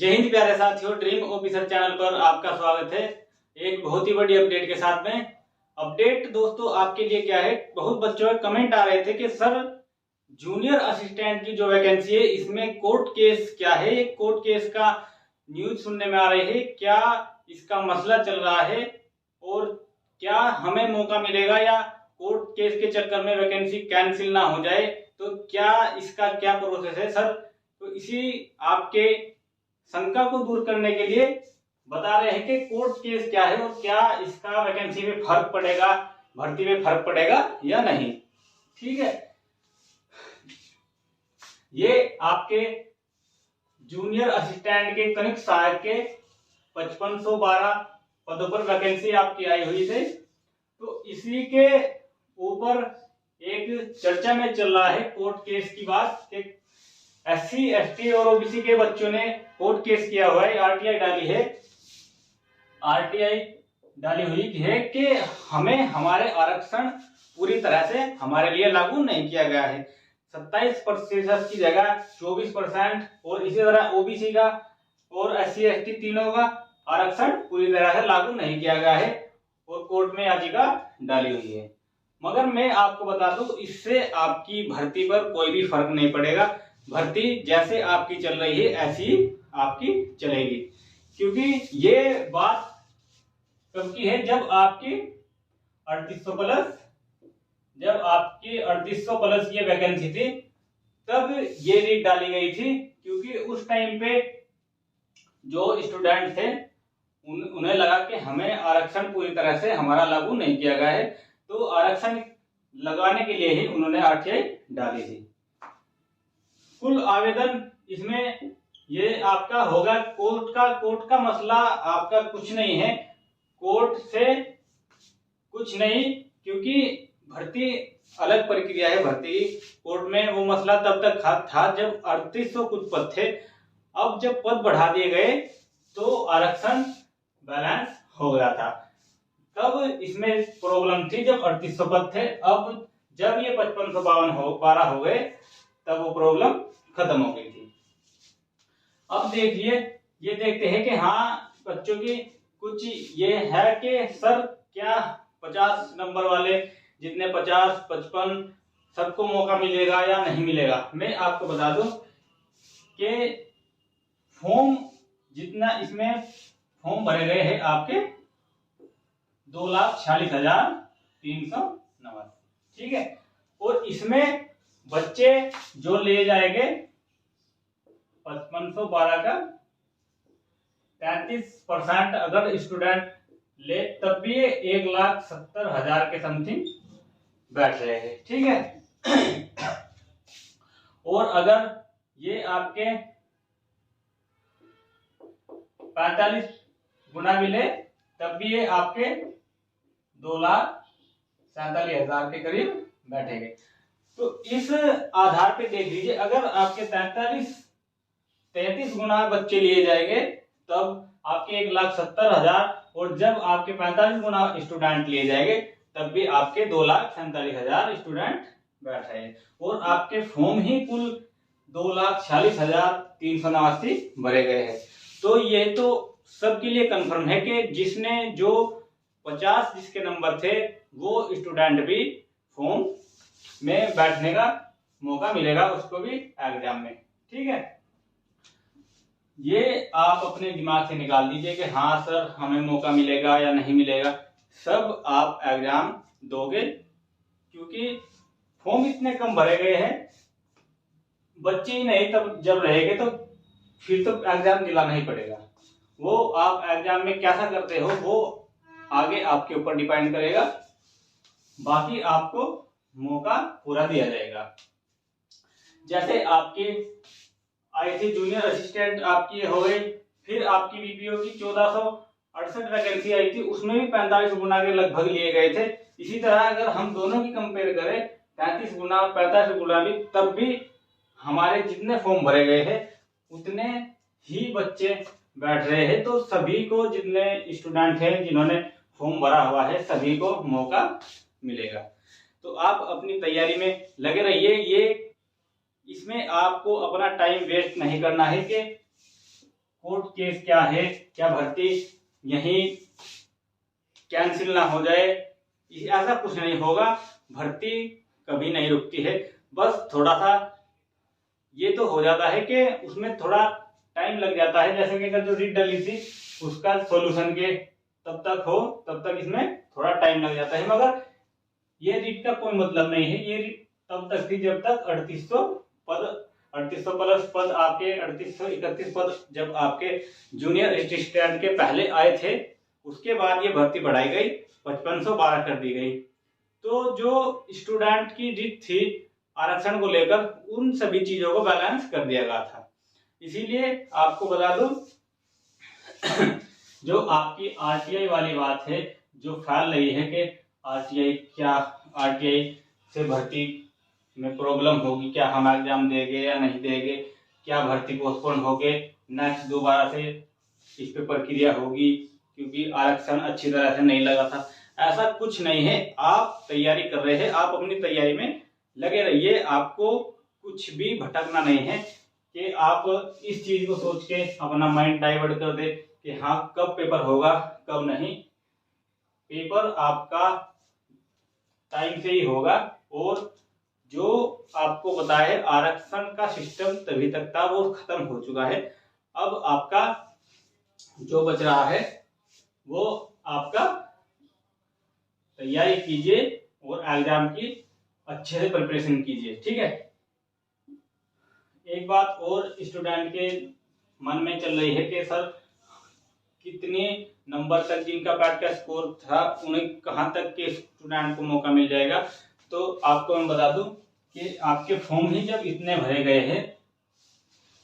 जय हिंद प्यारे साथियों, ड्रीम ऑफिसर चैनल पर आपका स्वागत है। एक बहुत ही बड़ी अपडेट के साथ में। अपडेट दोस्तों आपके लिए क्या है, बहुत बच्चों के कमेंट आ रहे थे कि सर जूनियर असिस्टेंट की जो वैकेंसी है इसमें कोर्ट केस क्या है। ये कोर्ट केस का न्यूज सुनने में आ रही है, क्या इसका मसला चल रहा है और क्या हमें मौका मिलेगा या कोर्ट केस के चक्कर में वैकेंसी कैंसिल ना हो जाए, तो क्या इसका क्या प्रोसेस है सर। तो इसी आपके शंका को दूर करने के लिए बता रहे हैं कि कोर्ट केस क्या है और क्या इसका वैकेंसी में फर्क पड़ेगा, भर्ती में फर्क पड़ेगा या नहीं। ठीक है, ये आपके जूनियर असिस्टेंट के कनिष्ठ सहायक के 5512 पदों पर वैकेंसी आपकी आई हुई थी। तो इसी के ऊपर एक चर्चा में चल रहा है कोर्ट केस की बात कि SC ST और OBC के बच्चों ने कोर्ट केस किया हुआ है, RTI डाली है। RTI डाली हुई है कि हमें हमारे आरक्षण पूरी तरह से हमारे लिए लागू नहीं किया गया है। 27% की जगह 24% और इसी तरह OBC का और SC ST तीनों का आरक्षण पूरी तरह से लागू नहीं किया गया है और कोर्ट में याचिका डाली हुई है। मगर मैं आपको बता दूं, इससे आपकी भर्ती पर कोई भी फर्क नहीं पड़ेगा। भर्ती जैसे आपकी चल रही है ऐसी आपकी चलेगी, क्योंकि ये बात कब की है, जब आपकी 3800 प्लस ये वैकेंसी थी तब ये रीट डाली गई थी। क्योंकि उस टाइम पे जो स्टूडेंट थे उन्हें लगा कि हमें आरक्षण पूरी तरह से हमारा लागू नहीं किया गया है, तो आरक्षण लगाने के लिए ही उन्होंने RTI डाली थी। कुल आवेदन इसमें ये आपका होगा कोर्ट का मसला आपका कुछ नहीं है, कोर्ट से कुछ नहीं, क्योंकि भर्ती अलग प्रक्रिया है भर्ती की। कोर्ट में वो मसला तब तक था जब 3800 कुछ पद थे। अब जब पद बढ़ा दिए गए तो आरक्षण बैलेंस हो गया था, तब इसमें प्रॉब्लम थी जब 3800 पद थे। अब जब ये 5512 हो गए तब वो प्रॉब्लम खत्म हो गई थी। अब देखिए, ये देखते हैं कि हाँ बच्चों की कुछ ये है कि सर क्या 50 नंबर वाले जितने 50 55 सबको मौका मिलेगा या नहीं मिलेगा। मैं आपको बता दूं कि फॉर्म जितना इसमें फॉर्म भरे गए हैं आपके 2,46,389, ठीक है। और इसमें बच्चे जो ले जाएंगे 5512 का 33% अगर स्टूडेंट ले तब भी 1,70,000 के समथिंग बैठ रहे हैं, ठीक है। और अगर ये आपके 45 गुना भी ले तब भी ये आपके 2,47,000 के करीब बैठेंगे। तो इस आधार पे देख लीजिए, अगर आपके 33 गुना बच्चे लिए जाएंगे तब आपके 1,70,000, और जब आपके 45 गुना स्टूडेंट लिए जाएंगे तब भी आपके 2,47,000 स्टूडेंट बैठ रहे हैं। और आपके फॉर्म ही कुल 2,46,389 भरे गए हैं। तो ये तो सबके लिए कंफर्म है कि जिसने जो 50 जिसके नंबर थे वो स्टूडेंट भी फॉर्म में बैठने का मौका मिलेगा उसको भी एग्जाम में, ठीक है। ये आप अपने दिमाग से निकाल दीजिए कि हाँ सर हमें मौका मिलेगा या नहीं मिलेगा। सब आप एग्जाम दोगे, क्योंकि फॉर्म इतने कम भरे गए हैं, बच्चे ही नहीं तब जब रहेंगे तो फिर तो एग्जाम दिलाना ही पड़ेगा। वो आप एग्जाम में कैसा करते हो वो आगे आपके ऊपर डिपेंड करेगा, बाकी आपको मौका पूरा दिया जाएगा। जैसे आपके आई थी जूनियर असिस्टेंट आपकी हो गई, फिर आपकी BPO की 1468 वैकेंसी आई थी, उसमें भी 45 गुना के लगभग लिए गए थे। इसी तरह अगर हम दोनों की कंपेयर करें 33 गुना 45 गुना भी, तब भी हमारे जितने फॉर्म भरे गए हैं उतने ही बच्चे बैठ रहे हैं। तो सभी को, जितने स्टूडेंट हैं जिन्होंने फॉर्म भरा हुआ है, सभी को मौका मिलेगा। तो आप अपनी तैयारी में लगे रहिए। ये इसमें आपको अपना टाइम वेस्ट नहीं करना है कि कोर्ट केस क्या है, क्या भर्ती यहीं कैंसिल ना हो जाए, ऐसा कुछ नहीं होगा। भर्ती कभी नहीं रुकती है। बस थोड़ा सा ये तो हो जाता है कि उसमें थोड़ा टाइम लग जाता है, जैसे कि अगर जो रीट डली थी उसका सॉल्यूशन के तब तक इसमें थोड़ा टाइम लग जाता है। मगर ये रीट का कोई मतलब नहीं है। ये रीट तब तक थी जब तक 3800 पद, 3800 प्लस पद आपके 3831 पद जब आपके जूनियर असिस्टेंट के पहले आए थे, उसके बाद ये भर्ती बढ़ाई गई, 5512 कर दी गई। तो जो स्टूडेंट की रीट थी आरक्षण को लेकर, उन सभी चीजों को बैलेंस कर दिया गया था। इसीलिए आपको बता दूं जो आपकी आरटीआई वाली बात है, जो फैल रही है कि आरटीआई से भर्ती में प्रॉब्लम होगी, क्या हम एग्जाम देंगे या नहीं देंगे, क्या भर्ती पोस्टपोन होगे, नेक्स्ट दोबारा से इस पे प्रक्रिया होगी क्योंकि आरक्षण अच्छी तरह से नहीं लगा था। ऐसा कुछ नहीं है। आप तैयारी कर रहे हैं, आप अपनी तैयारी में लगे रहिए। आपको कुछ भी भटकना नहीं है कि आप इस चीज को सोच के अपना माइंड डाइवर्ट कर दे कि हाँ कब पेपर होगा कब नहीं। पेपर आपका टाइम से ही होगा। और जो आपको पता है आरक्षण का सिस्टम तभी तक था, वो खत्म हो चुका है। अब आपका जो बच रहा है वो आपका तैयारी कीजिए और एग्जाम की अच्छे से प्रिपरेशन कीजिए, ठीक है। एक बात और स्टूडेंट के मन में चल रही है कि सर कितने नंबर तक जिनका पैट का स्कोर था उन्हें कहां तक के स्टूडेंट को मौका मिल जाएगा। तो आपको मैं बता दूं कि आपके फॉर्म ही जब इतने भरे गए हैं,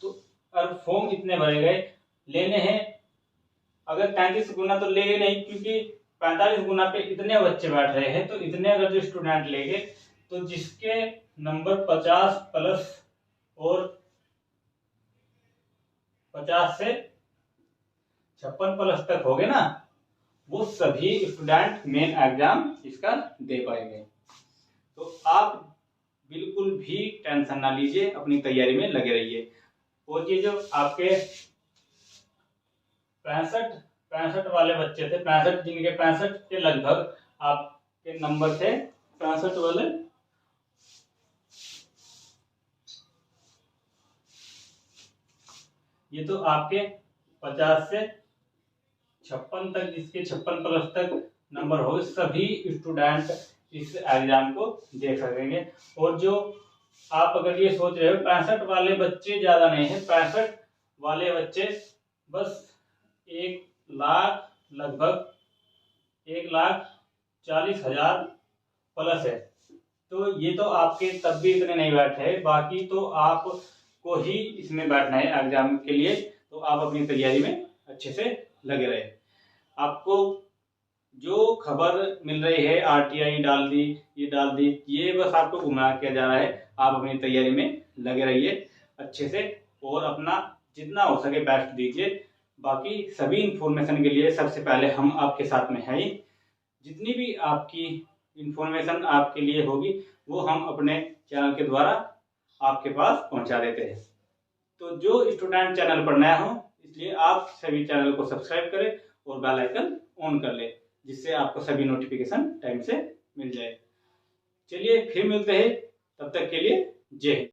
तो अगर फॉर्म इतने भरे गए लेने हैं, अगर 33 गुना तो लेंगे नहीं क्योंकि 45 गुना पे इतने बच्चे बैठ रहे हैं, तो इतने अगर जो स्टूडेंट लेंगे तो जिसके नंबर 50 प्लस और 50 से 56 प्लस तक हो गए ना, वो सभी स्टूडेंट मेन एग्जाम इसका दे पाएंगे। तो आप बिल्कुल भी टेंशन ना लीजिए, अपनी तैयारी में लगे रहिए। और ये जो आपके 65 वाले बच्चे थे, 65 जिनके 65 के लगभग आपके नंबर थे, 65 वाले, ये तो आपके 50 से 56 तक, जिसके 56 प्लस तक नंबर हो, सभी स्टूडेंट इस एग्जाम को दे सकेंगे। और जो आप अगर ये सोच रहे हो 65 वाले बच्चे ज्यादा नहीं है, 65 वाले बच्चे बस 1 लाख, लगभग 1,40,000 प्लस है। तो ये तो आपके तब भी इतने नहीं बैठे हैं, बाकी तो आपको ही इसमें बैठना है एग्जाम के लिए। तो आप अपनी तैयारी में अच्छे से लगे रहे। आपको जो खबर मिल रही है आरटीआई डाल दी, ये डाल दी, ये बस आपको गुमराह किया जा रहा है। आप अपनी तैयारी में लगे रहिए अच्छे से और अपना जितना हो सके बेस्ट दीजिए। बाकी सभी इंफॉर्मेशन के लिए सबसे पहले हम आपके साथ में हैं ही। जितनी भी आपकी इंफॉर्मेशन आपके लिए होगी वो हम अपने चैनल के द्वारा आपके पास पहुंचा देते हैं। तो जो स्टूडेंट चैनल पर नया हो, इसलिए आप सभी चैनल को सब्सक्राइब करें और बेल आइकन ऑन कर ले, जिससे आपको सभी नोटिफिकेशन टाइम से मिल जाए। चलिए फिर मिलते हैं, तब तक के लिए जय हिंद।